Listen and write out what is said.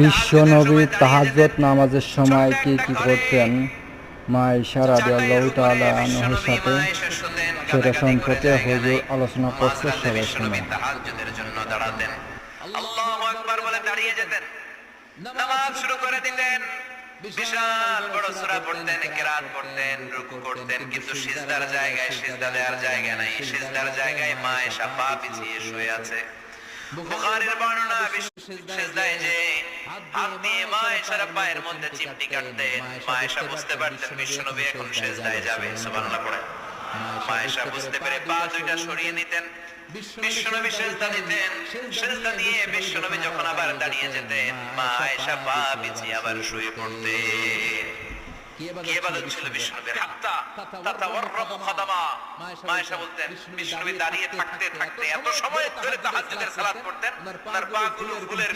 বিশ্বনবী তাহাজ্জুদ নামাজের সময় কি কি করতেন? মা আয়েশা রাদিয়াল্লাহু তাআলা আনহার সাথে সেটা সম্পর্কে হুজুর আলোচনা করতে সবাই শুনুন। তাহাজ্জুদের জন্য দাঁড়াতেন, আল্লাহু আকবার বলে দাঁড়িয়ে যেতেন, নামাজ শুরু করে দিতেন। বিশাল বড় সূরা পড়তেন, কিরাত পড়তেন, রুকু করতেন, কিন্তু সিজদার জায়গায় সিজদা দেওয়ার জায়গা নাই। সিজদার জায়গায় মা আয়েশা পা পিছিয়ে শুয়ে আছে। বুখারীর বর্ণনা, সিজদায় যে হাত দিয়ে মা আয়েশার পায়ের মধ্যে চিমটি কাটতেন, মা আয়েশা বুঝতে পারতেন বিশ্বনবী এখন সিজদায় যাবে। সুবহানাল্লাহ পড়ে মা আয়েশা বুঝতে পেরে পা দুইটা সরিয়ে নিতেন, বিশ্বনবী সিজদা দিতেন। সিজদা দিয়ে বিশ্বনবী যখন আবার দাঁড়িয়ে যেতেন, মা আয়েশা পা পিছিয়ে আবার শুয়ে পড়তেন। কি ইবাদত ছিল বিশ্বনবীর? হাত্তা তাতাওয়াররাবু খাদামা। মা আয়েশা বলতেন বিশ্বনবী দাঁড়িয়ে থাকতে থাকতে এত সময় ধরে তাহাজ্জুদের সালাত পড়তেন, তার পা গুলো ফুলের